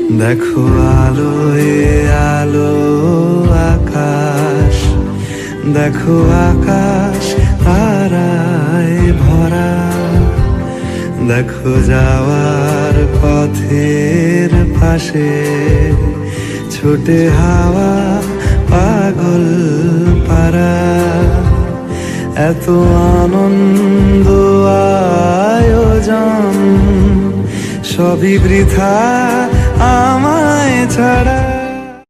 দেখো আলোয় আলো আকাশ, দেখো আকাশ তারায় ভরা, দেখো যাওয়ার পথের পাশে ছোটে হাওয়া পাগল পারা। এত আনন্দ আয়োজন সবই বৃথা আমায় ছাড়া।